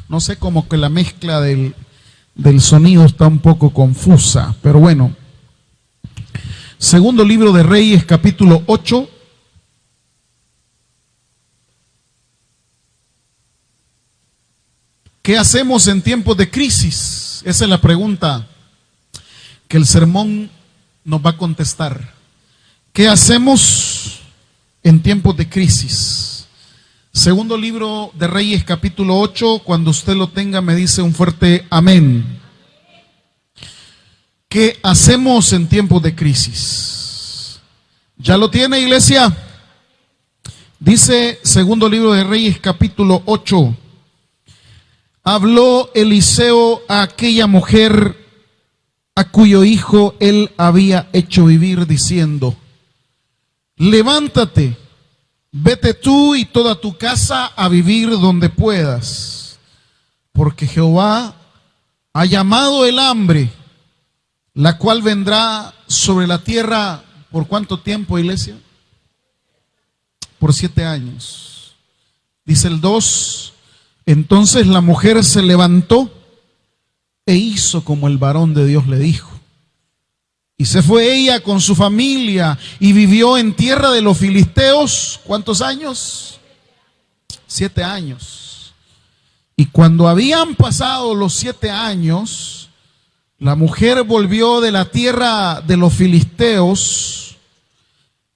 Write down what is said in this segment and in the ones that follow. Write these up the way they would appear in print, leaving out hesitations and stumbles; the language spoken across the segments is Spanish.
No sé, como que la mezcla del sonido está un poco confusa, pero bueno. Segundo libro de Reyes, capítulo 8. ¿Qué hacemos en tiempos de crisis? Esa es la pregunta que el sermón nos va a contestar. ¿Qué hacemos en tiempos de crisis? Segundo libro de Reyes, capítulo 8. Cuando usted lo tenga, me dice un fuerte amén. ¿Qué hacemos en tiempos de crisis? ¿Ya lo tiene, iglesia? Dice segundo libro de Reyes, capítulo 8. Habló Eliseo a aquella mujer a cuyo hijo él había hecho vivir, diciendo: levántate, vete tú y toda tu casa a vivir donde puedas, porque Jehová ha llamado el hambre, la cual vendrá sobre la tierra. ¿Por cuánto tiempo, iglesia? Por 7 años. Dice el 2: entonces la mujer se levantó e hizo como el varón de Dios le dijo. Y se fue ella con su familia y vivió en tierra de los filisteos. ¿Cuántos años? 7 años. Y cuando habían pasado los 7 años, la mujer volvió de la tierra de los filisteos.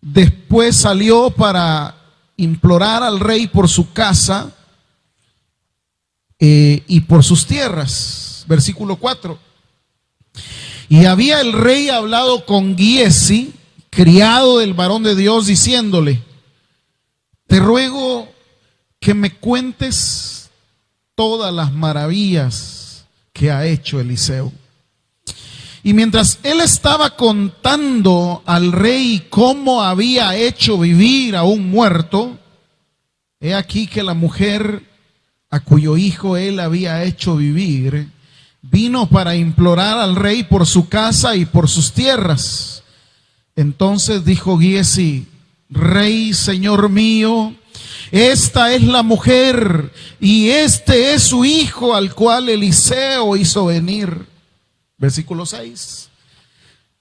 Después salió para implorar al rey por su casa y por sus tierras. Versículo 4. Y había el rey hablado con Giesi, criado del varón de Dios, diciéndole: te ruego que me cuentes todas las maravillas que ha hecho Eliseo. Y mientras él estaba contando al rey cómo había hecho vivir a un muerto, he aquí que la mujer a cuyo hijo él había hecho vivir vino para implorar al rey por su casa y por sus tierras. Entonces dijo Giesi: rey, señor mío, esta es la mujer y este es su hijo al cual Eliseo hizo venir. Versículo 6.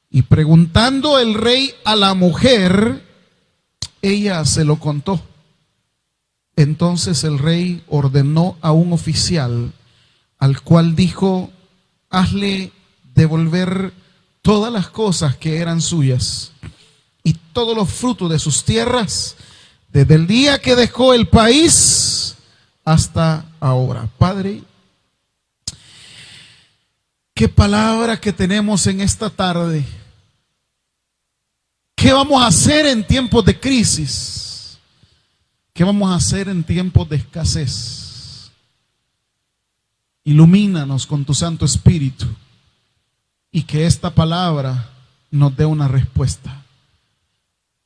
Y preguntando el rey a la mujer, ella se lo contó. Entonces el rey ordenó a un oficial, al cual dijo: hazle devolver todas las cosas que eran suyas y todos los frutos de sus tierras, desde el día que dejó el país hasta ahora. Padre, qué palabra que tenemos en esta tarde. ¿Qué vamos a hacer en tiempos de crisis? ¿Qué vamos a hacer en tiempos de escasez? Ilumínanos con tu Santo Espíritu y que esta palabra nos dé una respuesta.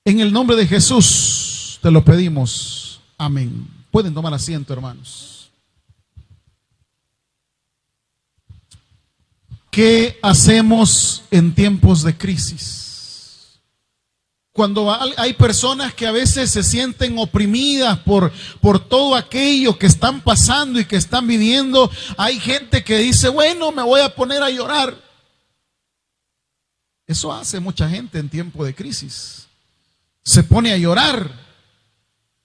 En el nombre de Jesús te lo pedimos. Amén. Pueden tomar asiento, hermanos. ¿Qué hacemos en tiempos de crisis? Cuando hay personas que a veces se sienten oprimidas por todo aquello que están pasando y que están viviendo, hay gente que dice: bueno, me voy a poner a llorar. Eso hace mucha gente en tiempo de crisis. Se pone a llorar.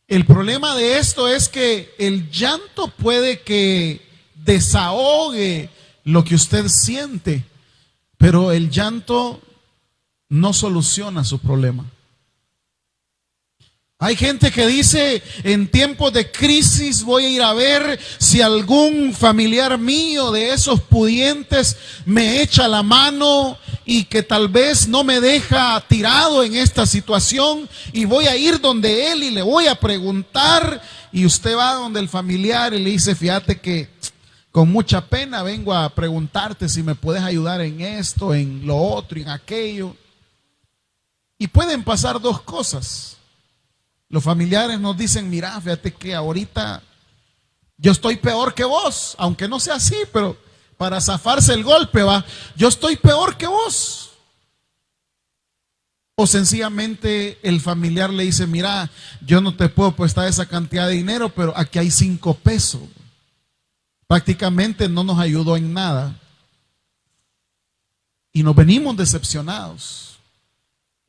El problema de esto es que el llanto puede que desahogue lo que usted siente, pero el llanto no soluciona su problema. Hay gente que dice: en tiempos de crisis voy a ir a ver si algún familiar mío de esos pudientes me echa la mano y que tal vez no me deja tirado en esta situación, y voy a ir donde él y le voy a preguntar. Y usted va donde el familiar y le dice: fíjate que con mucha pena vengo a preguntarte si me puedes ayudar en esto, en lo otro, en aquello. Y pueden pasar dos cosas. Los familiares nos dicen: mira, fíjate que ahorita yo estoy peor que vos, aunque no sea así, pero para zafarse el golpe, va, yo estoy peor que vos. O sencillamente el familiar le dice: mira, yo no te puedo prestar esa cantidad de dinero, pero aquí hay 5 pesos. prácticamente no nos ayudó en nada. Y nos venimos decepcionados.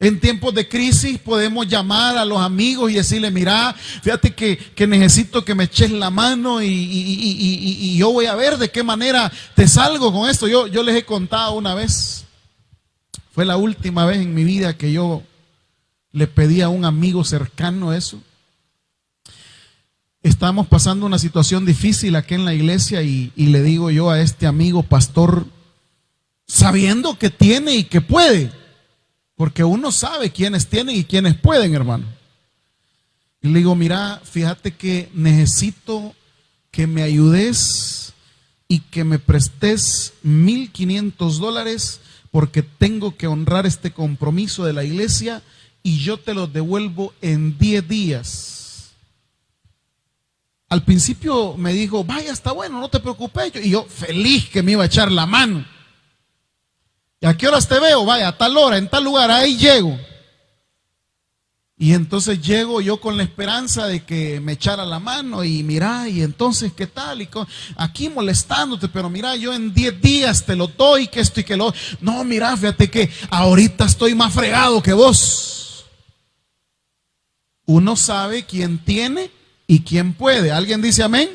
En tiempos de crisis podemos llamar a los amigos y decirle, mira, fíjate que necesito que me eches la mano y yo voy a ver de qué manera te salgo con esto. Yo les he contado una vez, fue la última vez en mi vida que yo le pedí a un amigo cercano eso. Estamos pasando una situación difícil aquí en la iglesia y le digo yo a este amigo pastor, sabiendo que tiene y que puede, porque uno sabe quiénes tienen y quiénes pueden, hermano. Y le digo, mira, fíjate que necesito que me ayudes y que me prestes $1,500 porque tengo que honrar este compromiso de la iglesia y yo te lo devuelvo en 10 días. Al principio me dijo, vaya, está bueno, no te preocupes. Y yo feliz que me iba a echar la mano. ¿Y a qué horas te veo? Vaya, a tal hora, en tal lugar, ahí llego. Y entonces llego yo con la esperanza de que me echara la mano y mira, y entonces qué tal, y aquí molestándote, pero mira, yo en 10 días te lo doy, que esto y que lo... No, mira, fíjate que ahorita estoy más fregado que vos. Uno sabe quién tiene y quién puede. ¿Alguien dice amén?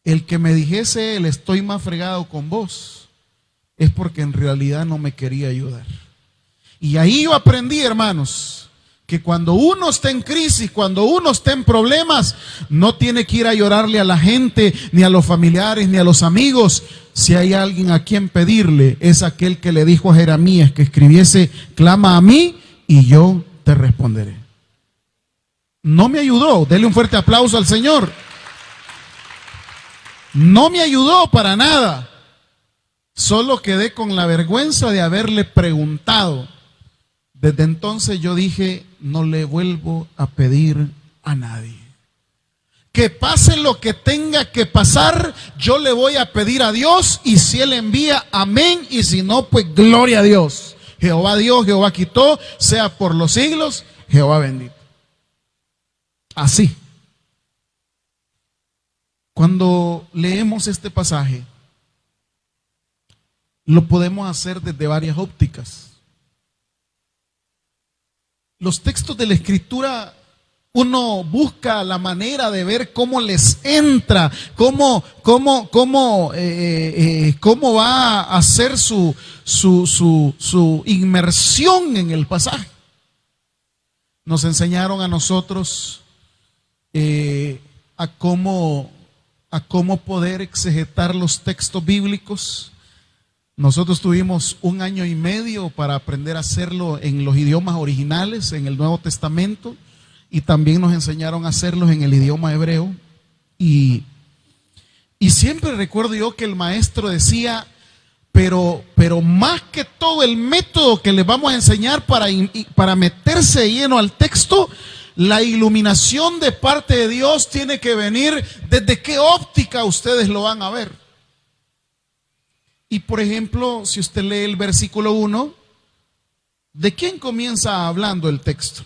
El que me dijese él, estoy más fregado con vos, es porque en realidad no me quería ayudar. Y ahí yo aprendí, hermanos, que cuando uno está en crisis, cuando uno está en problemas, no tiene que ir a llorarle a la gente, ni a los familiares, ni a los amigos. Si hay alguien a quien pedirle, es aquel que le dijo a Jeremías que escribiese, clama a mí y yo te responderé. No me ayudó, dele un fuerte aplauso al Señor. No me ayudó para nada. Solo quedé con la vergüenza de haberle preguntado. Desde entonces yo dije, no le vuelvo a pedir a nadie. Que pase lo que tenga que pasar, yo le voy a pedir a Dios y si Él envía, amén, y si no, pues gloria a Dios. Jehová dio, Jehová quitó, sea por los siglos, Jehová bendito. Así. Cuando leemos este pasaje, lo podemos hacer desde varias ópticas. Los textos de la Escritura, uno busca la manera de ver cómo les entra, cómo va a hacer su inmersión en el pasaje. Nos enseñaron a nosotros a cómo poder exegetar los textos bíblicos. Nosotros tuvimos 1 año y medio para aprender a hacerlo en los idiomas originales, en el Nuevo Testamento, y también nos enseñaron a hacerlos en el idioma hebreo. Y siempre recuerdo yo que el maestro decía, pero más que todo el método que les vamos a enseñar para meterse lleno al texto, la iluminación de parte de Dios tiene que venir desde qué óptica ustedes lo van a ver. Y por ejemplo, si usted lee el versículo 1, ¿de quién comienza hablando el texto?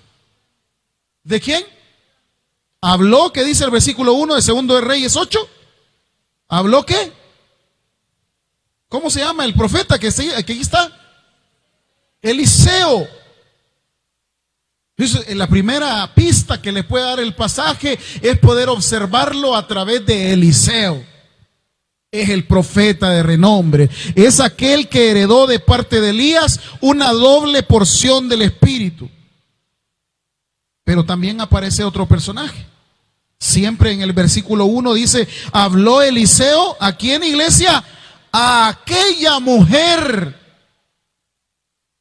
¿De quién? ¿Habló? ¿Qué dice el versículo 1 de Segundo de Reyes 8? ¿Habló qué? ¿Cómo se llama el profeta que aquí está? Eliseo. La primera pista que le puede dar el pasaje es poder observarlo a través de Eliseo. Es el profeta de renombre. Es aquel que heredó de parte de Elías una doble porción del Espíritu. Pero también aparece otro personaje. Siempre en el versículo 1 dice, habló Eliseo, ¿a quién, iglesia? A aquella mujer.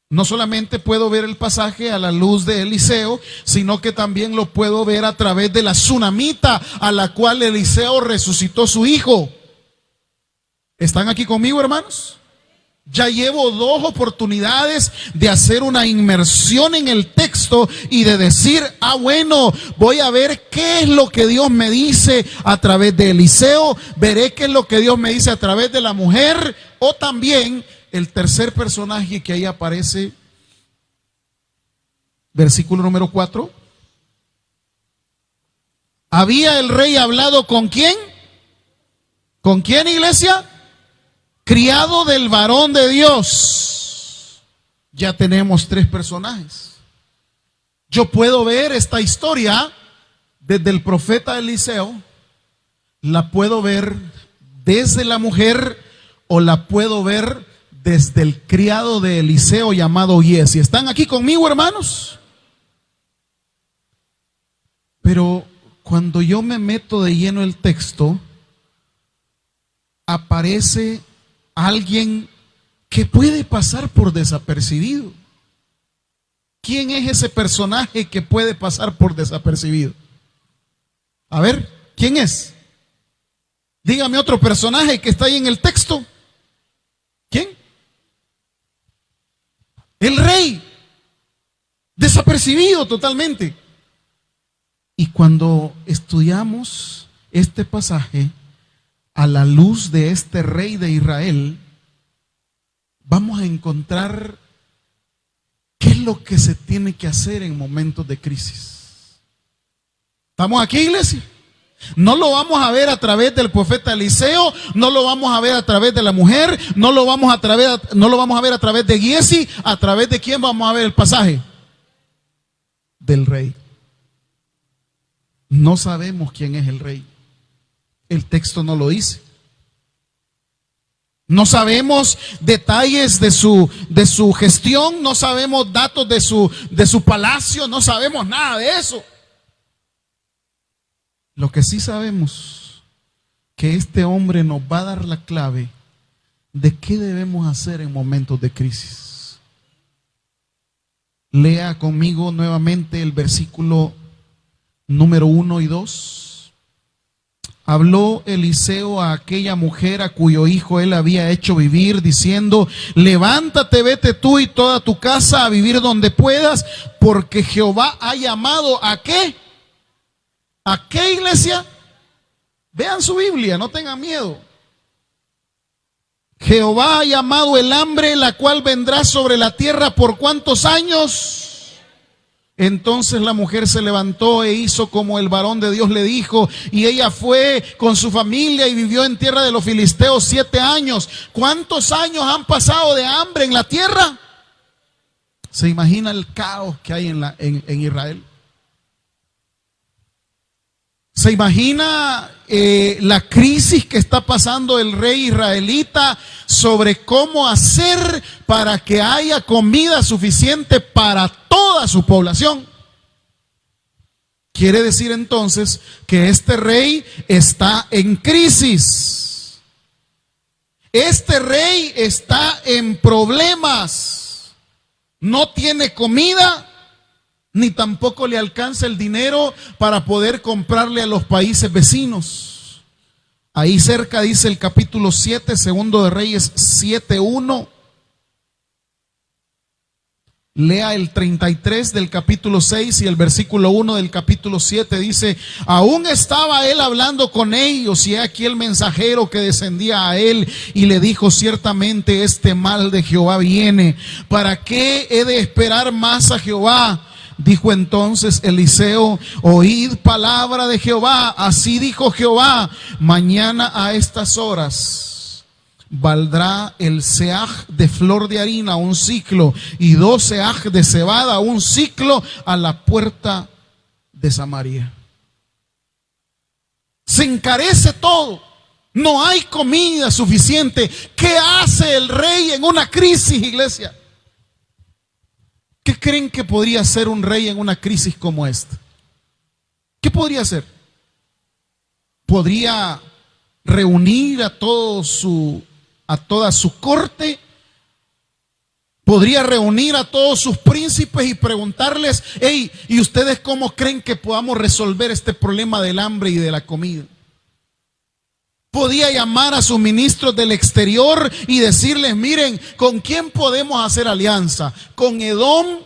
No solamente puedo ver el pasaje a la luz de Eliseo, sino que también lo puedo ver a través de la tsunamita a la cual Eliseo resucitó su hijo. ¿Están aquí conmigo, hermanos? Ya llevo 2 oportunidades de hacer una inmersión en el texto y de decir, bueno, voy a ver qué es lo que Dios me dice a través de Eliseo, veré qué es lo que Dios me dice a través de la mujer, o también el tercer personaje que ahí aparece, versículo número 4. ¿Había el rey hablado con quién? ¿Con quién, iglesia? Criado del varón de Dios. Ya tenemos 3 personajes. Yo puedo ver esta historia desde el profeta Eliseo, la puedo ver desde la mujer o la puedo ver desde el criado de Eliseo llamado Giesi. ¿Están aquí conmigo, hermanos? Pero cuando yo me meto de lleno el texto, aparece alguien que puede pasar por desapercibido. ¿Quién es ese personaje que puede pasar por desapercibido? A ver, ¿quién es? Dígame otro personaje que está ahí en el texto. ¿Quién? El rey. Desapercibido totalmente. Y cuando estudiamos este pasaje a la luz de este rey de Israel, vamos a encontrar qué es lo que se tiene que hacer en momentos de crisis. ¿Estamos aquí, iglesia? No lo vamos a ver a través del profeta Eliseo, no lo vamos a ver a través de la mujer, no lo vamos a ver a través de Giesi. ¿A través de quién vamos a ver el pasaje? Del rey. No sabemos quién es el rey. El texto no lo dice. No sabemos detalles de su gestión, no sabemos datos de su palacio, no sabemos nada de eso. Lo que sí sabemos, que este hombre nos va a dar la clave de qué debemos hacer en momentos de crisis. Lea conmigo nuevamente el versículo número 1 y 2. Habló Eliseo a aquella mujer a cuyo hijo él había hecho vivir, diciendo: levántate, vete tú y toda tu casa a vivir donde puedas, porque Jehová ha llamado ¿a qué? ¿A qué, iglesia? Vean su Biblia, no tengan miedo. Jehová ha llamado el hambre, la cual vendrá sobre la tierra ¿por cuántos años? Entonces la mujer se levantó e hizo como el varón de Dios le dijo, y ella fue con su familia y vivió en tierra de los filisteos 7 años. ¿Cuántos años han pasado de hambre en la tierra? ¿Se imagina el caos que hay en Israel? ¿Se imagina la crisis que está pasando el rey israelita sobre cómo hacer para que haya comida suficiente para toda su población? Quiere decir entonces que este rey está en crisis. Este rey está en problemas. No tiene comida, ni tampoco le alcanza el dinero para poder comprarle a los países vecinos. Ahí cerca dice el capítulo 7, segundo de Reyes 7:1. Lea el 33 del capítulo 6 y el versículo 1 del capítulo 7. Dice: aún estaba él hablando con ellos, y he aquí el mensajero que descendía a él y le dijo: ciertamente este mal de Jehová viene. ¿Para qué he de esperar más a Jehová? Dijo entonces Eliseo: oíd palabra de Jehová. Así dijo Jehová: mañana a estas horas valdrá el seaj de flor de harina 1 siclo y 2 seaj de cebada 1 siclo a la puerta de Samaria. Se encarece todo. No hay comida suficiente. ¿Qué hace el rey en una crisis, iglesia? ¿Qué creen que podría hacer un rey en una crisis como esta? ¿Qué podría hacer? ¿Podría reunir a toda su corte? ¿Podría reunir a todos sus príncipes y preguntarles: hey, ¿y ustedes cómo creen que podamos resolver este problema del hambre y de la comida? Podía llamar a sus ministros del exterior y decirles: miren, ¿con quién podemos hacer alianza? ¿Con Edom?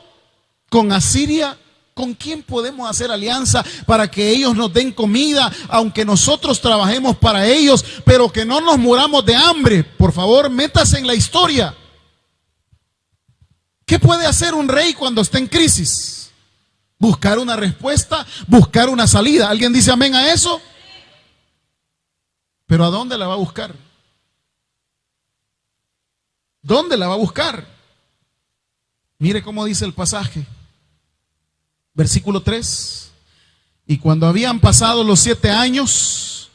¿Con Asiria? ¿Con quién podemos hacer alianza para que ellos nos den comida, aunque nosotros trabajemos para ellos, pero que no nos muramos de hambre? Por favor, métase en la historia. ¿Qué puede hacer un rey cuando está en crisis? Buscar una respuesta, buscar una salida. ¿Alguien dice amén a eso? Pero ¿a dónde la va a buscar? ¿Dónde la va a buscar? Mire cómo dice el pasaje. Versículo 3. Y cuando habían pasado los 7 años,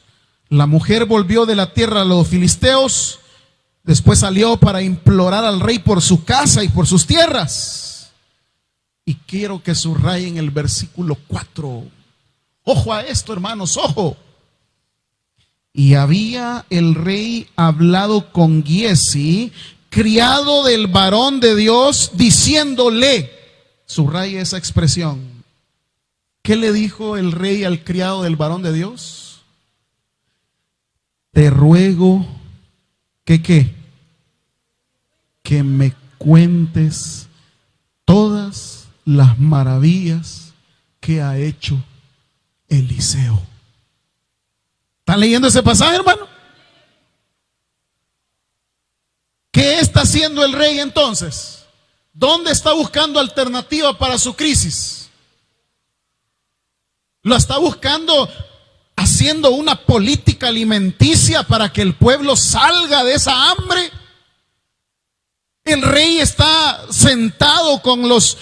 la mujer volvió de la tierra a los filisteos. Después salió para implorar al rey por su casa y por sus tierras. Y quiero que subrayen el versículo 4. Ojo a esto, hermanos, ojo. Y había el rey hablado con Giezi, criado del varón de Dios, diciéndole, subraya esa expresión. ¿Qué le dijo el rey al criado del varón de Dios? Te ruego que ¿qué? Que me cuentes todas las maravillas que ha hecho Eliseo. ¿Están leyendo ese pasaje, hermano? ¿Qué está haciendo el rey entonces? ¿Dónde está buscando alternativa para su crisis? ¿Lo está buscando haciendo una política alimenticia para que el pueblo salga de esa hambre? El rey está sentado con los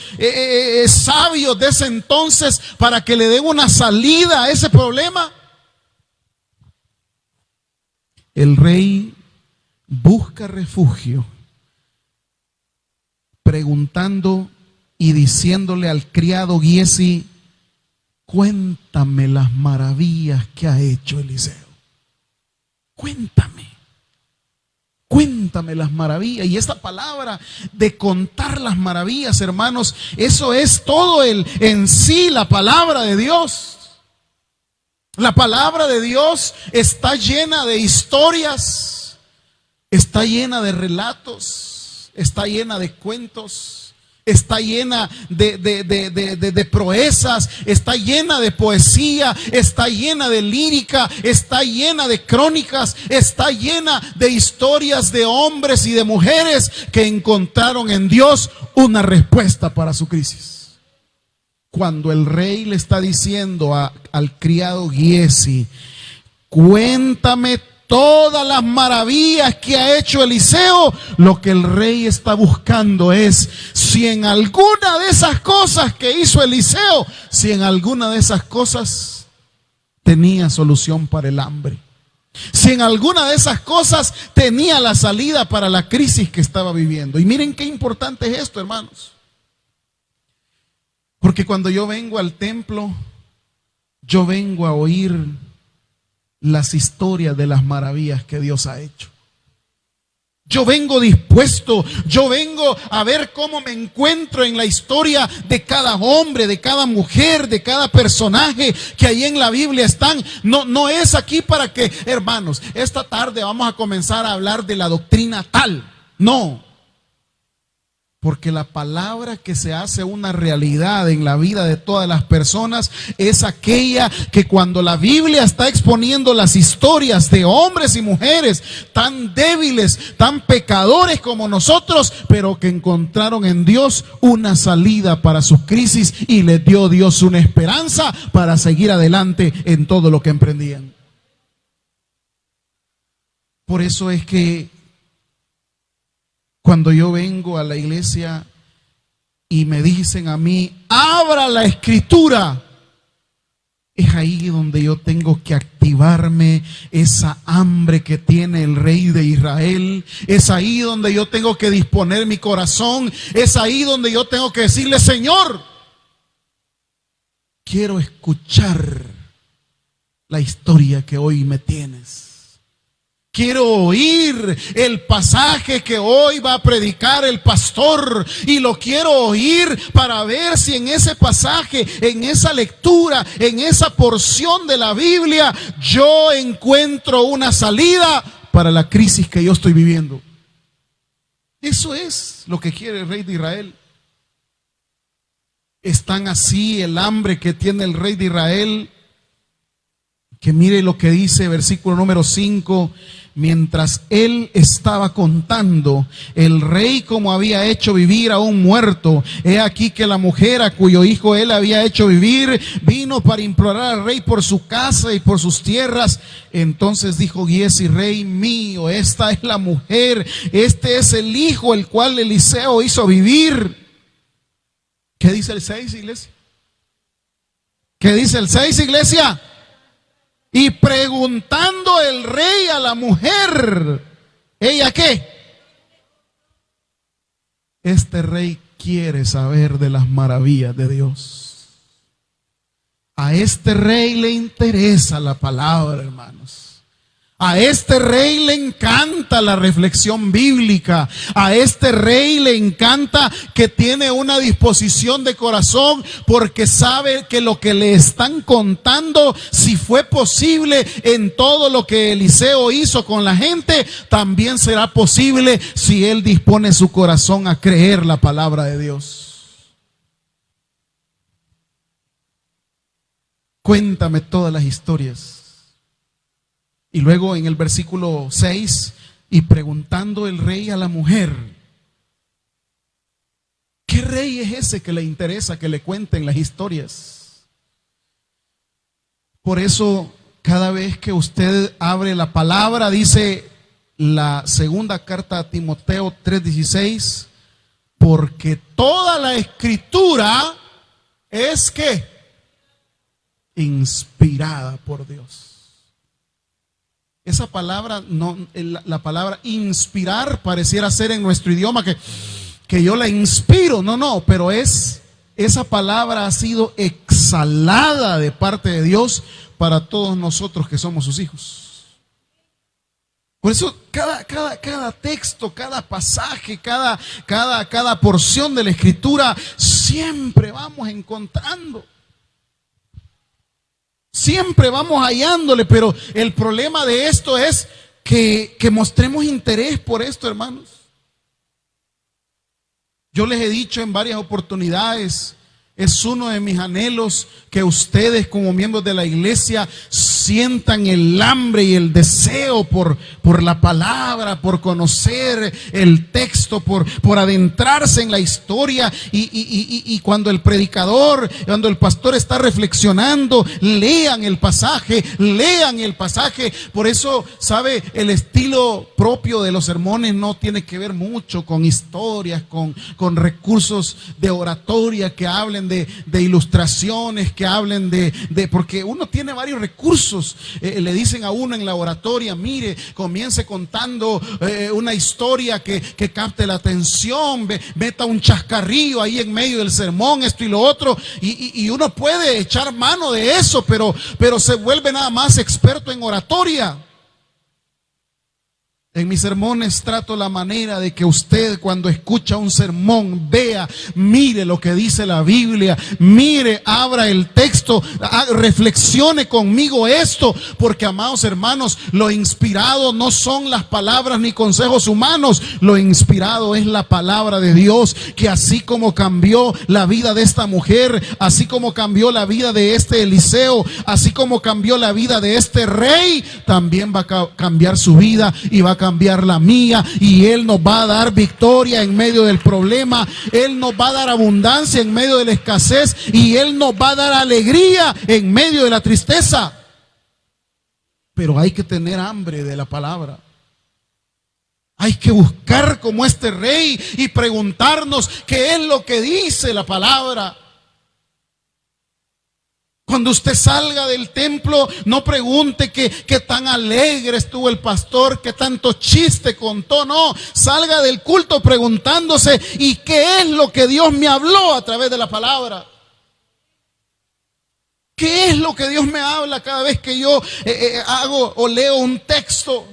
sabios de ese entonces para que le den una salida a ese problema. El rey busca refugio preguntando y diciéndole al criado Giezi, cuéntame las maravillas que ha hecho Eliseo. Cuéntame las maravillas. Y esta palabra de contar las maravillas, hermanos, eso es todo en sí la palabra de Dios. La palabra de Dios está llena de historias, está llena de relatos, está llena de cuentos, está llena de proezas, está llena de poesía, está llena de lírica, está llena de crónicas, está llena de historias de hombres y de mujeres que encontraron en Dios una respuesta para su crisis. Cuando el rey le está diciendo al criado Giezi, cuéntame todas las maravillas que ha hecho Eliseo, lo que el rey está buscando es si en alguna de esas cosas que hizo Eliseo, si en alguna de esas cosas tenía solución para el hambre, si en alguna de esas cosas tenía la salida para la crisis que estaba viviendo. Y miren qué importante es esto, hermanos. Porque cuando yo vengo al templo, yo vengo a oír las historias de las maravillas que Dios ha hecho. Yo vengo dispuesto, yo vengo a ver cómo me encuentro en la historia de cada hombre, de cada mujer, de cada personaje que ahí en la Biblia están. No es aquí para que, hermanos, esta tarde vamos a comenzar a hablar de la doctrina tal. No. Porque la palabra que se hace una realidad en la vida de todas las personas es aquella que cuando la Biblia está exponiendo las historias de hombres y mujeres tan débiles, tan pecadores como nosotros, pero que encontraron en Dios una salida para sus crisis y les dio Dios una esperanza para seguir adelante en todo lo que emprendían. Por eso es que cuando yo vengo a la iglesia y me dicen a mí, abra la escritura, es ahí donde yo tengo que activarme esa hambre que tiene el rey de Israel. Es ahí donde yo tengo que disponer mi corazón. Es ahí donde yo tengo que decirle, Señor, quiero escuchar la historia que hoy me tienes. Quiero oír el pasaje que hoy va a predicar el pastor y lo quiero oír para ver si en ese pasaje, en esa lectura, en esa porción de la Biblia, yo encuentro una salida para la crisis que yo estoy viviendo. Eso es lo que quiere el rey de Israel. Es tan así el hambre que tiene el rey de Israel, que mire lo que dice versículo número 5. mientras él estaba contando, el rey como había hecho vivir a un muerto, he aquí que la mujer a cuyo hijo él había hecho vivir, vino para implorar al rey por su casa y por sus tierras. Entonces dijo Giezi: rey mío, esta es la mujer, este es el hijo el cual Eliseo hizo vivir. ¿Qué dice el 6, iglesia? ¿Qué dice el 6, iglesia? Y preguntando el rey a la mujer, ¿ella qué? Este rey quiere saber de las maravillas de Dios. A este rey le interesa la palabra, hermanos. A este rey le encanta la reflexión bíblica. A este rey le encanta que tiene una disposición de corazón, porque sabe que lo que le están contando, si fue posible en todo lo que Eliseo hizo con la gente, también será posible si él dispone su corazón a creer la palabra de Dios. Cuéntame todas las historias. Y luego en el versículo 6, y preguntando el rey a la mujer. ¿Qué rey es ese que le interesa que le cuenten las historias? Por eso, cada vez que usted abre la palabra, dice la segunda carta a Timoteo 3:16, porque toda la escritura es que inspirada por Dios. Esa palabra, no, la palabra inspirar pareciera ser en nuestro idioma que yo la inspiro. No, pero esa palabra ha sido exhalada de parte de Dios para todos nosotros que somos sus hijos. Por eso cada texto, cada pasaje, cada porción de la escritura, siempre vamos encontrando. Siempre vamos hallándole, pero el problema de esto es que mostremos interés por esto, hermanos. Yo les he dicho en varias oportunidades, es uno de mis anhelos que ustedes como miembros de la iglesia sientan el hambre y el deseo por la palabra, por conocer el texto, por adentrarse en la historia. Y cuando el predicador, cuando el pastor está reflexionando, lean el pasaje. Por eso, ¿sabe? El estilo propio de los sermones no tiene que ver mucho con historias, con recursos de oratoria que hablen de ilustraciones, que hablen porque uno tiene varios recursos. Le dicen a uno en la oratoria: mire, comience contando una historia que capte la atención, meta un chascarrillo ahí en medio del sermón, esto y lo otro, y uno puede echar mano de eso, pero se vuelve nada más experto en oratoria. En mis sermones trato la manera de que usted, cuando escucha un sermón, vea, mire lo que dice la Biblia, mire, abra el texto, reflexione conmigo esto, porque, amados hermanos, lo inspirado no son las palabras ni consejos humanos, lo inspirado es la palabra de Dios, que así como cambió la vida de esta mujer, así como cambió la vida de este Eliseo, así como cambió la vida de este rey, también va a cambiar su vida y va a cambiar la mía, y Él nos va a dar victoria en medio del problema, Él nos va a dar abundancia en medio de la escasez, y Él nos va a dar alegría en medio de la tristeza. Pero hay que tener hambre de la palabra. Hay que buscar como este rey y preguntarnos qué es lo que dice la palabra. Cuando usted salga del templo, no pregunte qué tan alegre estuvo el pastor, qué tanto chiste contó. No, salga del culto preguntándose: ¿y qué es lo que Dios me habló a través de la palabra? ¿Qué es lo que Dios me habla cada vez que yo hago o leo un texto?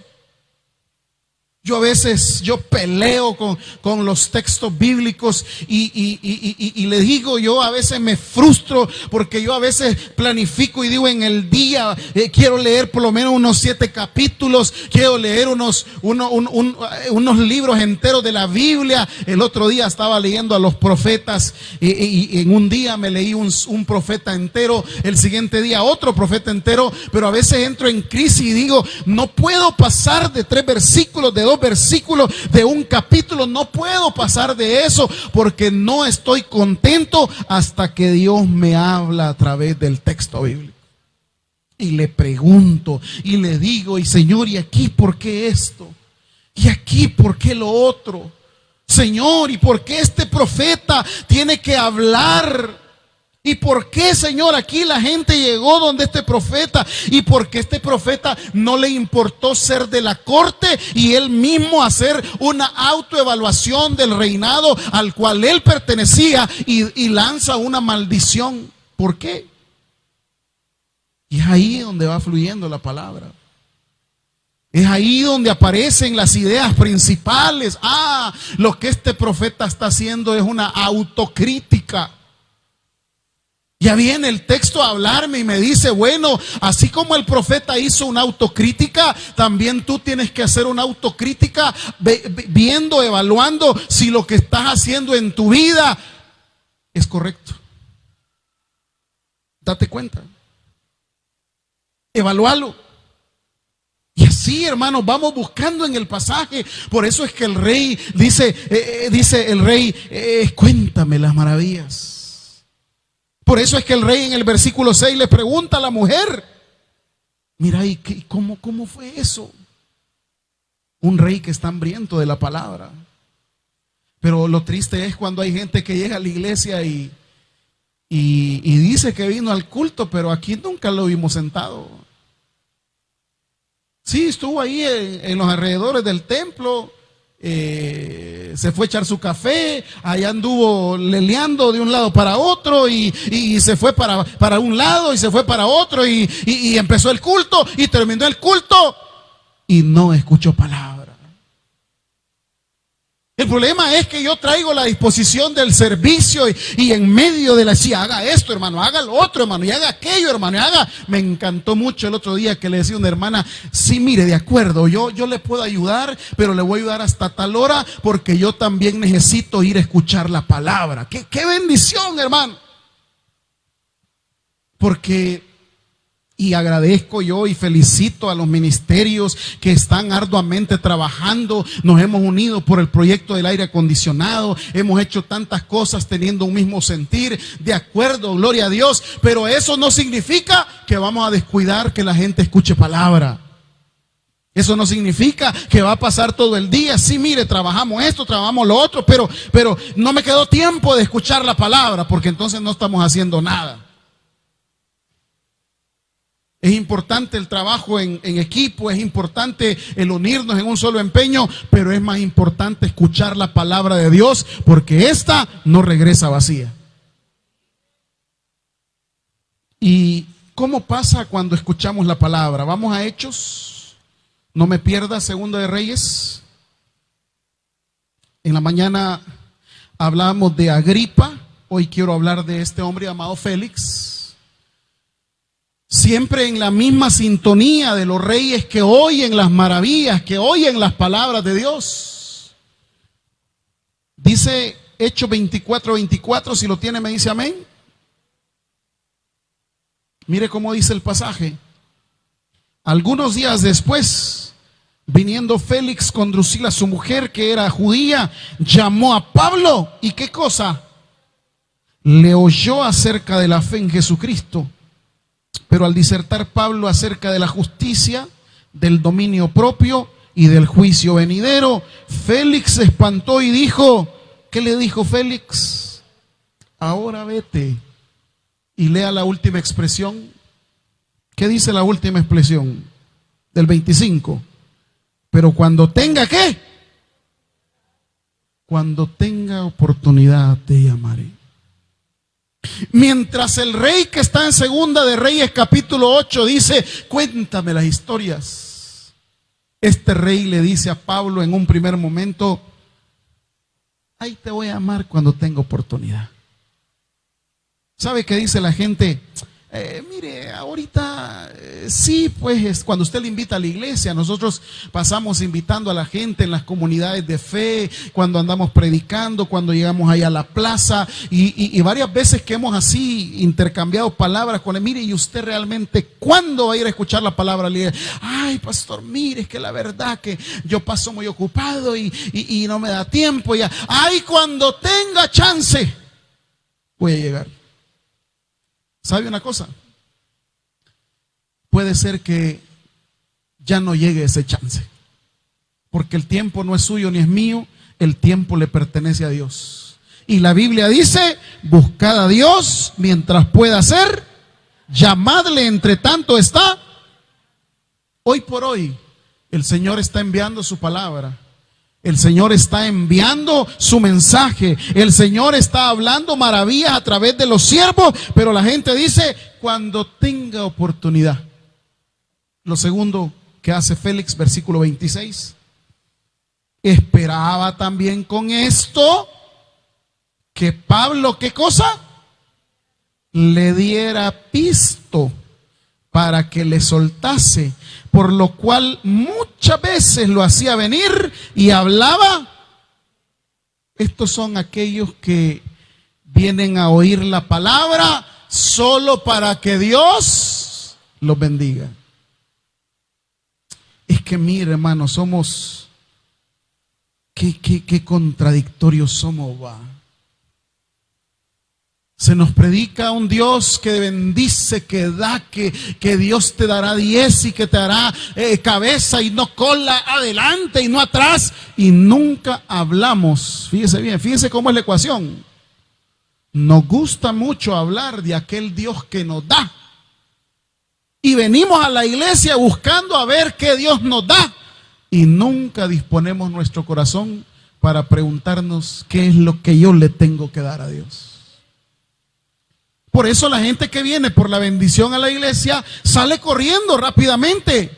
Yo a veces, yo peleo con los textos bíblicos y le digo, yo a veces me frustro porque yo a veces planifico y digo en el día, quiero leer por lo menos unos 7 capítulos, quiero leer unos libros enteros de la Biblia. El otro día estaba leyendo a los profetas y en un día me leí un profeta entero, el siguiente día otro profeta entero, pero a veces entro en crisis y digo, no puedo pasar de 3 versículos, de 2 versículos, de un capítulo, no puedo pasar de eso porque no estoy contento hasta que Dios me habla a través del texto bíblico. Y le pregunto y le digo, y Señor, ¿y aquí por qué esto? ¿Y aquí por qué lo otro? Señor, ¿y por qué este profeta tiene que hablar? ¿Y por qué, Señor, aquí la gente llegó donde este profeta? ¿Y por qué este profeta no le importó ser de la corte y él mismo hacer una autoevaluación del reinado al cual él pertenecía y lanza una maldición? ¿Por qué? Y es ahí donde va fluyendo la palabra. Es ahí donde aparecen las ideas principales. Lo que este profeta está haciendo es una autocrítica. Ya viene el texto a hablarme y me dice, bueno, así como el profeta hizo una autocrítica, también tú tienes que hacer una autocrítica viendo, evaluando si lo que estás haciendo en tu vida es correcto. Date cuenta. Evalúalo. Y así, hermanos, vamos buscando en el pasaje. Por eso es que el rey dice el rey, cuéntame las maravillas. Por eso es que el rey en el versículo 6 le pregunta a la mujer, mira, ¿y cómo fue eso? Un rey que está hambriento de la palabra. Pero lo triste es cuando hay gente que llega a la iglesia y dice que vino al culto, pero aquí nunca lo vimos sentado. Sí, estuvo ahí en los alrededores del templo. Se fue a echar su café, allá anduvo leleando de un lado para otro y se fue para un lado y se fue para otro y empezó el culto y terminó el culto y no escuchó palabra. El problema es que yo traigo la disposición del servicio y en medio de sí, haga esto, hermano, haga lo otro, hermano, y haga aquello, hermano, y haga. Me encantó mucho el otro día que le decía a una hermana, sí, mire, de acuerdo, yo le puedo ayudar, pero le voy a ayudar hasta tal hora porque yo también necesito ir a escuchar la palabra. ¡Qué bendición, hermano! Porque y agradezco yo y felicito a los ministerios que están arduamente trabajando. Nos hemos unido por el proyecto del aire acondicionado. Hemos hecho tantas cosas teniendo un mismo sentir. De acuerdo, gloria a Dios. Pero eso no significa que vamos a descuidar que la gente escuche palabra. Eso no significa que va a pasar todo el día. Sí, mire, trabajamos esto, trabajamos lo otro, pero no me quedó tiempo de escuchar la palabra porque entonces no estamos haciendo nada. Es importante el trabajo en equipo, es importante el unirnos en un solo empeño, pero es más importante escuchar la palabra de Dios, porque esta no regresa vacía. ¿Y cómo pasa cuando escuchamos la palabra? Vamos a Hechos, no me pierda, Segunda de Reyes. En la mañana hablábamos de Agripa, hoy quiero hablar de este hombre llamado Félix. Siempre en la misma sintonía de los reyes que oyen las maravillas, que oyen las palabras de Dios. Dice Hechos 24:24, si lo tiene me dice amén. Mire cómo dice el pasaje. Algunos días después, viniendo Félix con Drusila, su mujer, que era judía, llamó a Pablo. ¿Y qué cosa? Le oyó acerca de la fe en Jesucristo. Pero al disertar Pablo acerca de la justicia, del dominio propio y del juicio venidero, Félix se espantó y dijo, ¿qué le dijo Félix? Ahora vete y lea la última expresión. ¿Qué dice la última expresión? Del 25. Pero cuando tenga, ¿qué? Cuando tenga oportunidad te llamaré. Mientras el rey que está en Segunda de Reyes capítulo 8 dice, cuéntame las historias. este rey le dice a Pablo en un primer momento: ahí te voy a amar cuando tenga oportunidad. ¿Sabe qué dice la gente? Mire, ahorita sí, pues es cuando usted le invita a la iglesia. Nosotros pasamos invitando a la gente en las comunidades de fe, cuando andamos predicando, cuando llegamos ahí a la plaza, y varias veces que hemos así intercambiado palabras con él. Mire, ¿y usted realmente cuándo va a ir a escuchar la palabra? Le dice: ay, pastor, mire, es que la verdad que yo paso muy ocupado y no me da tiempo. Ya, ay, cuando tenga chance voy a llegar. ¿Sabe una cosa? Puede ser que ya no llegue ese chance, porque el tiempo no es suyo ni es mío, el tiempo le pertenece a Dios. Y la Biblia dice: buscad a Dios mientras pueda ser, llamadle entre tanto está. Hoy por hoy el Señor está enviando su palabra. El Señor está enviando su mensaje. El Señor está hablando maravillas a través de los siervos, pero la gente dice: cuando tenga oportunidad. Lo segundo que hace Félix, versículo 26, esperaba también con esto que Pablo, ¿qué cosa? Le diera pisto para que le soltase, por lo cual muchas veces lo hacía venir y hablaba. Estos son aquellos que vienen a oír la palabra solo para que Dios los bendiga. Es que mire, hermano, somos, qué contradictorios somos, va. Se nos predica un Dios que bendice, que da, que Dios te dará 10 y que te hará cabeza y no cola, adelante y no atrás. Y nunca hablamos, fíjese bien, fíjese cómo es la ecuación. Nos gusta mucho hablar de aquel Dios que nos da. Y venimos a la iglesia buscando a ver qué Dios nos da. Y nunca disponemos nuestro corazón para preguntarnos qué es lo que yo le tengo que dar a Dios. Por eso la gente que viene por la bendición a la iglesia sale corriendo rápidamente.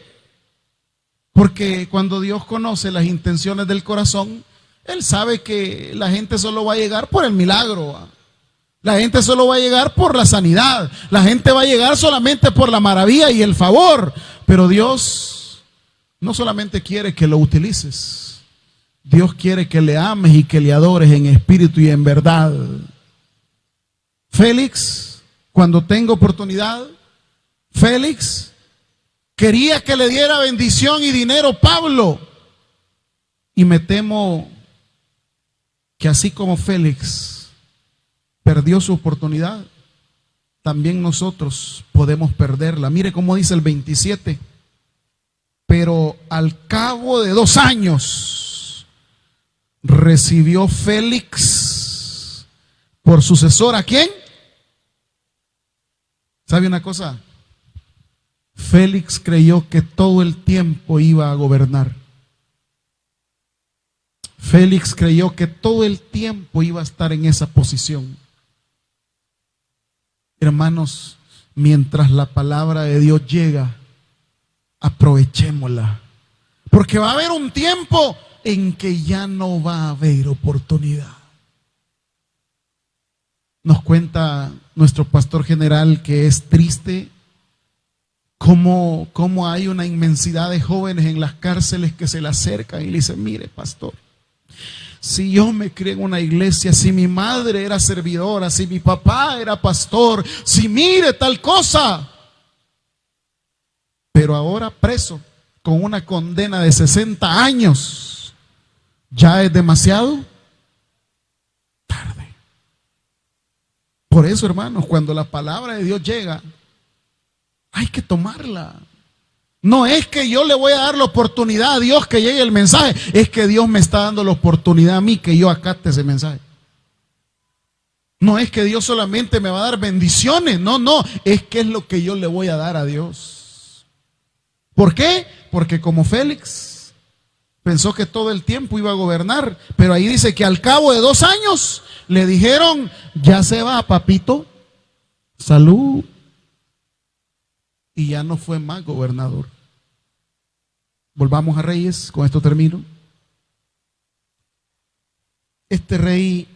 Porque cuando Dios conoce las intenciones del corazón, Él sabe que la gente solo va a llegar por el milagro. La gente solo va a llegar por la sanidad. La gente va a llegar solamente por la maravilla y el favor. Pero Dios no solamente quiere que lo utilices. Dios quiere que le ames y que le adores en espíritu y en verdad. Félix, cuando tenga oportunidad, Félix quería que le diera bendición y dinero Pablo. Y me temo que así como Félix perdió su oportunidad, también nosotros podemos perderla. Mire cómo dice el 27. Pero al cabo de 2 años recibió Félix por sucesor, ¿a quién? ¿Sabe una cosa? Félix creyó que todo el tiempo iba a gobernar. Félix creyó que todo el tiempo iba a estar en esa posición. Hermanos, mientras la palabra de Dios llega, aprovechémosla. Porque va a haber un tiempo en que ya no va a haber oportunidad. Nos cuenta nuestro pastor general que es triste cómo hay una inmensidad de jóvenes en las cárceles que se le acercan y le dicen: mire, pastor, si yo me crié en una iglesia, si mi madre era servidora, si mi papá era pastor, si mire tal cosa, pero ahora preso con una condena de 60 años, ¿ya es demasiado? Tarde. Por eso, hermanos, cuando la palabra de Dios llega, hay que tomarla. No es que yo le voy a dar la oportunidad a Dios que llegue el mensaje, es que Dios me está dando la oportunidad a mí que yo acate ese mensaje. No es que Dios solamente me va a dar bendiciones, no, es que es lo que yo le voy a dar a Dios. ¿Por qué? Porque como Félix pensó que todo el tiempo iba a gobernar, pero ahí dice que al cabo de 2 años le dijeron: ya se va, papito, salud. Y ya no fue más gobernador. Volvamos a Reyes, con esto termino. Este rey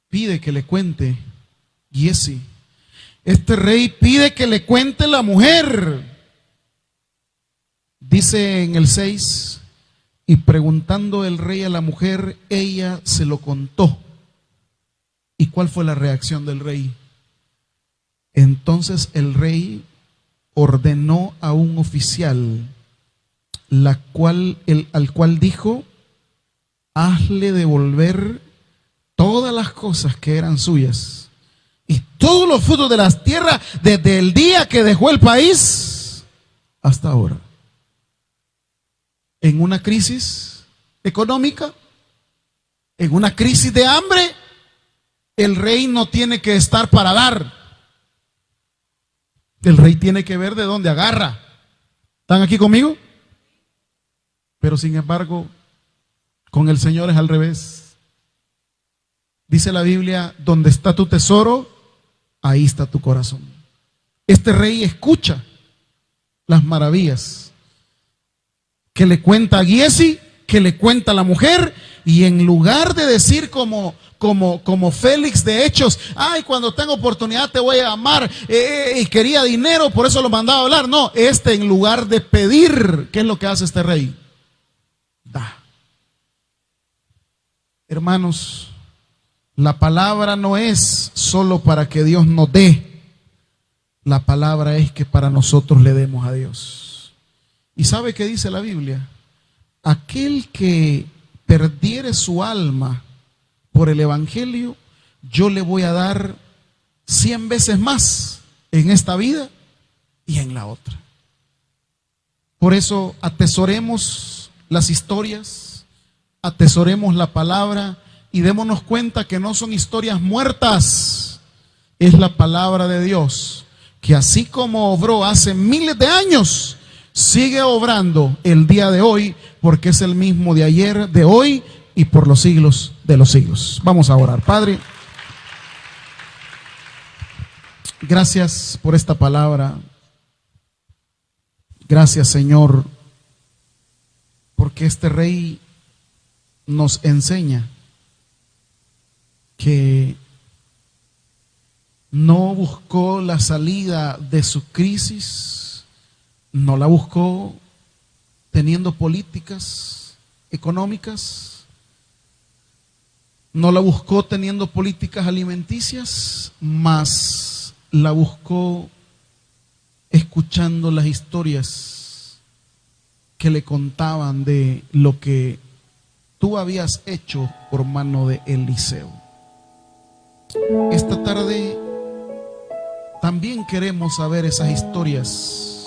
pide que le cuente Giezi. Este rey pide que le cuente la mujer. Dice en el 6, y preguntando el rey a la mujer, ella se lo contó. ¿Y cuál fue la reacción del rey? Entonces el rey ordenó a un oficial, al cual dijo: hazle devolver todas las cosas que eran suyas y todos los frutos de las tierras desde el día que dejó el país hasta ahora. En una crisis económica, en una crisis de hambre, el rey no tiene que estar para dar. El rey tiene que ver de dónde agarra. ¿Están aquí conmigo? Pero sin embargo, con el Señor es al revés. Dice la Biblia: donde está tu tesoro, ahí está tu corazón. Este rey escucha las maravillas que le cuenta a Giezi, que le cuenta a la mujer, y en lugar de decir como Félix de Hechos: ay, cuando tenga oportunidad te voy a amar, y quería dinero, por eso lo mandaba a hablar. No, en lugar de pedir, ¿qué es lo que hace este rey? Da. Hermanos, la palabra no es solo para que Dios nos dé. La palabra es que para nosotros le demos a Dios. ¿Y sabe qué dice la Biblia? Aquel que perdiere su alma por el evangelio, yo le voy a dar 100 veces más en esta vida y en la otra. Por eso atesoremos las historias, atesoremos la palabra y démonos cuenta que no son historias muertas. Es la palabra de Dios, que así como obró hace miles de años, sigue obrando el día de hoy, porque es el mismo de ayer, de hoy y por los siglos de los siglos. Vamos a orar. Padre, gracias por esta palabra. Gracias, Señor, porque este rey nos enseña que no buscó la salida de su crisis, no la buscó teniendo políticas económicas, no la buscó teniendo políticas alimenticias, mas la buscó escuchando las historias que le contaban de lo que tú habías hecho por mano de Eliseo. Esta tarde también queremos saber esas historias,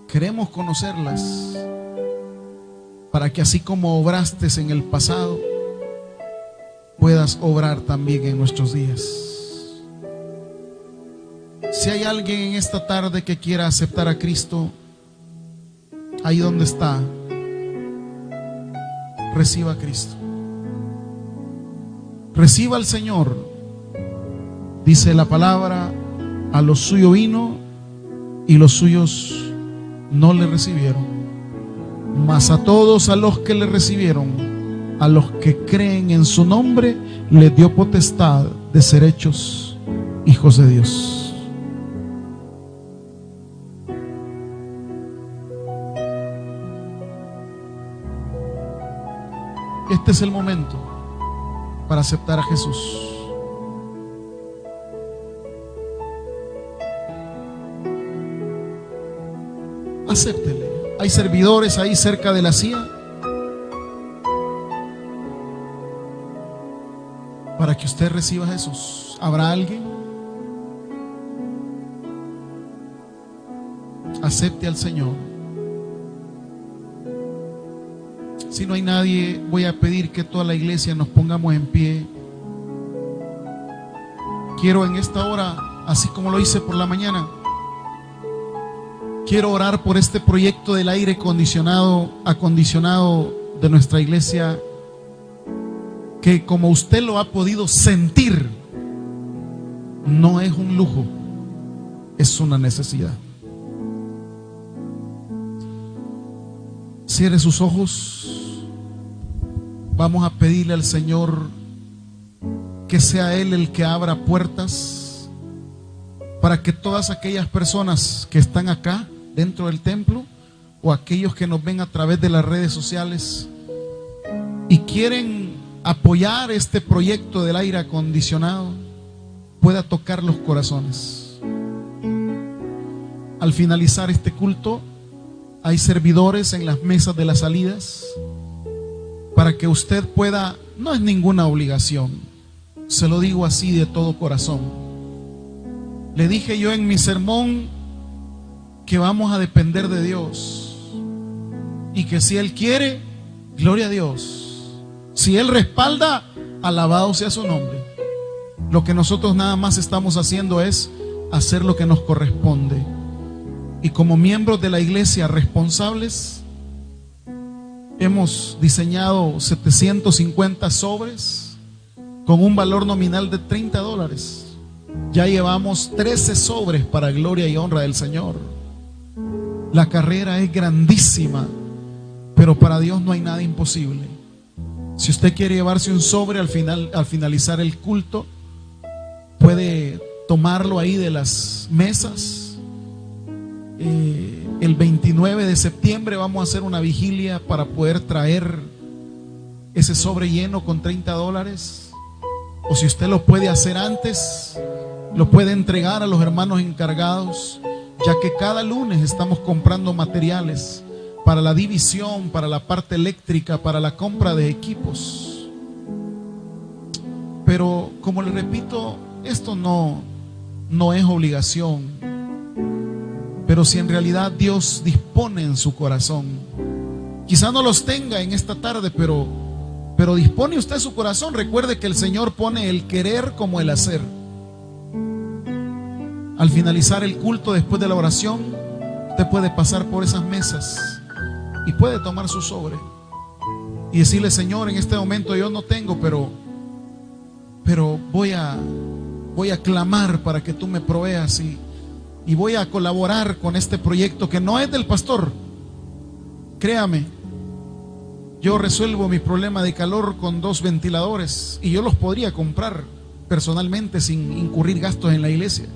queremos conocerlas, para que así como obraste en el pasado, puedas obrar también en nuestros días. Si hay alguien en esta tarde que quiera aceptar a Cristo, ahí donde está, reciba a Cristo, reciba al Señor. Dice la palabra: a los suyos vino y los suyos no le recibieron, mas a todos a los que le recibieron, a los que creen en su nombre, les dio potestad de ser hechos hijos de Dios. Este es el momento para aceptar a Jesús. Acéptele. Hay servidores ahí cerca de la silla para que usted reciba a Jesús. ¿Habrá alguien? Acepte al Señor. Si no hay nadie, voy a pedir que toda la iglesia nos pongamos en pie. Quiero en esta hora, así como lo hice por la mañana, quiero orar por este proyecto del aire acondicionado de nuestra iglesia, que como usted lo ha podido sentir, no es un lujo, es una necesidad. Cierre sus ojos. Vamos a pedirle al Señor que sea Él el que abra puertas para que todas aquellas personas que están acá dentro del templo o aquellos que nos ven a través de las redes sociales y quieren apoyar este proyecto del aire acondicionado pueda tocar los corazones. Al finalizar este culto hay servidores en las mesas de las salidas para que usted pueda, no es ninguna obligación, se lo digo así de todo corazón. Le dije yo en mi sermón que vamos a depender de Dios y que si Él quiere, gloria a Dios. Si Él respalda, alabado sea su nombre. Lo que nosotros nada más estamos haciendo es hacer lo que nos corresponde. Y como miembros de la iglesia responsables, hemos diseñado 750 sobres con un valor nominal de $30. Ya llevamos 13 sobres para gloria y honra del Señor. La carrera es grandísima, pero para Dios no hay nada imposible. Si usted quiere llevarse un sobre al finalizar el culto, puede tomarlo ahí de las mesas. El 29 de septiembre vamos a hacer una vigilia para poder traer ese sobre lleno con $30. O si usted lo puede hacer antes, lo puede entregar a los hermanos encargados, ya que cada lunes estamos comprando materiales para la división, para la parte eléctrica, para la compra de equipos. Pero como le repito, esto no es obligación. Pero si en realidad Dios dispone en su corazón, quizá no los tenga en esta tarde, pero dispone usted su corazón. Recuerde que el Señor pone el querer como el hacer. Al finalizar el culto, después de la oración, usted puede pasar por esas mesas y puede tomar su sobre y decirle: Señor, en este momento yo no tengo, pero voy a clamar para que tú me proveas y voy a colaborar con este proyecto que no es del pastor. Créame, yo resuelvo mi problema de calor con 2 ventiladores y yo los podría comprar personalmente sin incurrir gastos en la iglesia.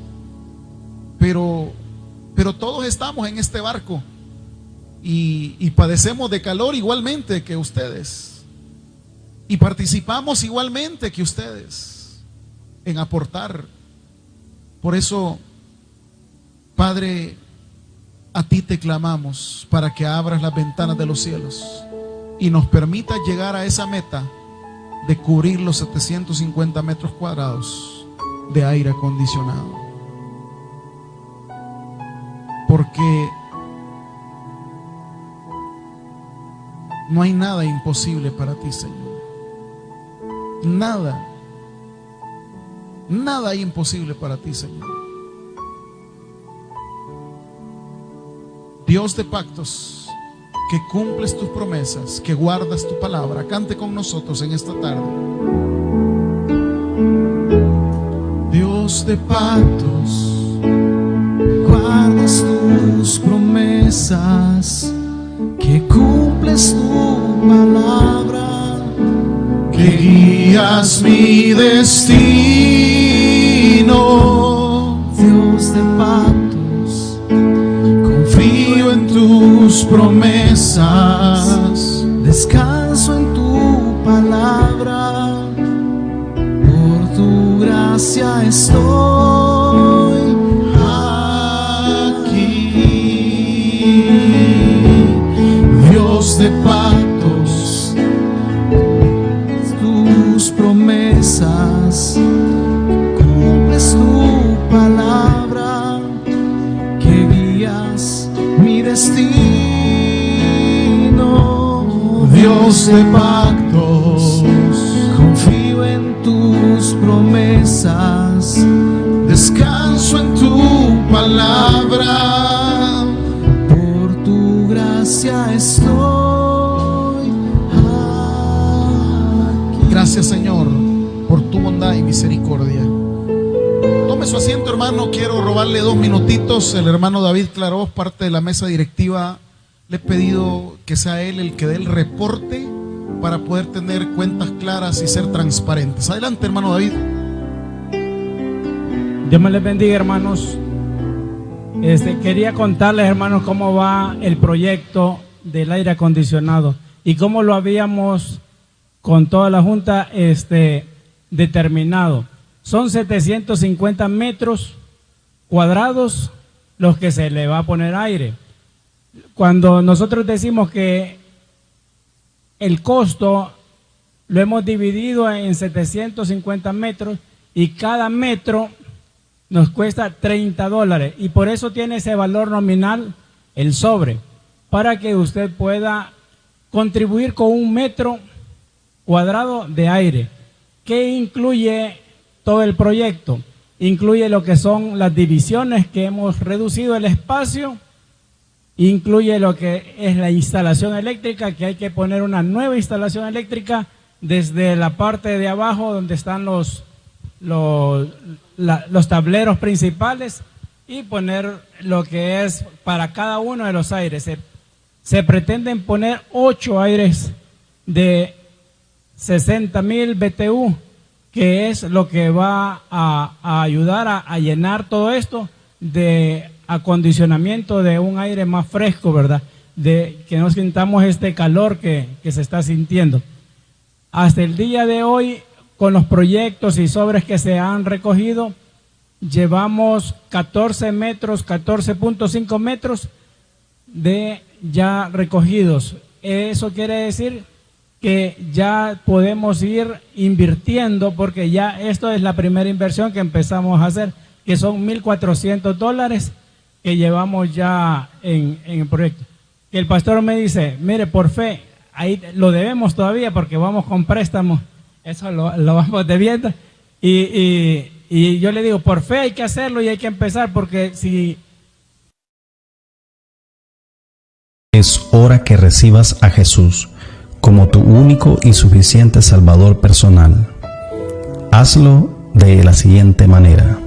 Pero todos estamos en este barco y padecemos de calor igualmente que ustedes, y participamos igualmente que ustedes en aportar. Por eso, Padre, a ti te clamamos para que abras las ventanas de los cielos y nos permitas llegar a esa meta de cubrir los 750 metros cuadrados de aire acondicionado. Porque no hay nada imposible para ti, Señor. Nada hay imposible para ti, Señor. Dios de pactos, que cumples tus promesas, que guardas tu palabra. Cante con nosotros en esta tarde. Dios de pactos, guardas tus promesas, que cumples tu palabra, que guías mi destino. Dios de pactos, confío en tus promesas, descanso en tu palabra, por tu gracia estoy aquí. Dios de pactos, tus promesas, cumples tu palabra, que guías mi destino. Dios de pactos, confío en tus promesas, descanso en tu palabra, por tu gracia estoy aquí. Gracias, Señor, por tu bondad y misericordia. Tome su asiento, hermano. Quiero robarle 2 minutitos. El hermano David Clarós, parte de la mesa directiva le he pedido que sea él el que dé el reporte para poder tener cuentas claras y ser transparentes. Adelante, hermano David. Dios me les bendiga, hermanos. Quería contarles, hermanos, cómo va el proyecto del aire acondicionado y cómo lo habíamos con toda la junta determinado. Son 750 metros cuadrados los que se le va a poner aire. Cuando nosotros decimos que el costo lo hemos dividido en 750 metros y cada metro nos cuesta $30 y por eso tiene ese valor nominal el sobre, para que usted pueda contribuir con 1 metro cuadrado de aire. ¿Qué incluye todo el proyecto? Incluye lo que son las divisiones, que hemos reducido el espacio, incluye lo que es la instalación eléctrica, que hay que poner una nueva instalación eléctrica desde la parte de abajo donde están los tableros principales, y poner lo que es para cada uno de los aires. Se pretenden poner 8 aires de 60,000 BTU, que es lo que va a ayudar a llenar todo esto de acondicionamiento de un aire más fresco, ¿verdad? De que no sintamos este calor que se está sintiendo. Hasta el día de hoy, con los proyectos y sobres que se han recogido, llevamos 14.5 metros de ya recogidos. Eso quiere decir que ya podemos ir invirtiendo, porque ya esto es la primera inversión que empezamos a hacer, que son $1,400 que llevamos ya en el proyecto. Y el pastor me dice, mire, por fe, ahí lo debemos todavía porque vamos con préstamos, eso lo vamos debiendo. Y yo le digo, por fe hay que hacerlo y hay que empezar, porque si... Es hora que recibas a Jesús como tu único y suficiente Salvador personal. Hazlo de la siguiente manera.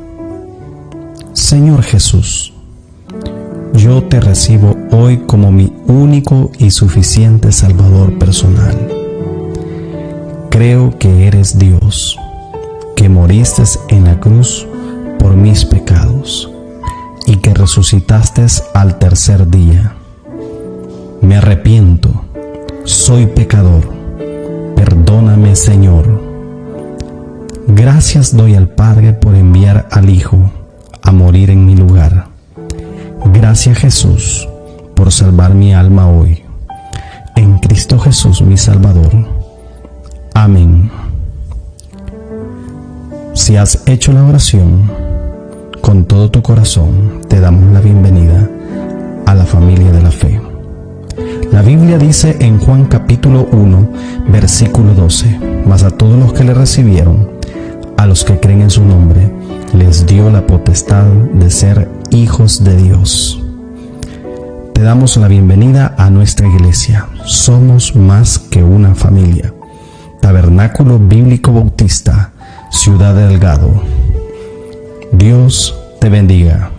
Señor Jesús, yo te recibo hoy como mi único y suficiente Salvador personal. Creo que eres Dios, que moriste en la cruz por mis pecados y que resucitaste al tercer día. Me arrepiento, soy pecador, perdóname, Señor. Gracias doy al Padre por enviar al Hijo a morir en mi lugar. Gracias, Jesús, por salvar mi alma hoy. En Cristo Jesús, mi Salvador. Amén. Si has hecho la oración con todo tu corazón, te damos la bienvenida a la familia de la fe. La Biblia dice en Juan capítulo 1, versículo 12, mas a todos los que le recibieron, a los que creen en su nombre, les dio la potestad de ser hijos de Dios. Te damos la bienvenida a nuestra iglesia. Somos más que una familia. Tabernáculo Bíblico Bautista, Ciudad Delgado. Dios te bendiga.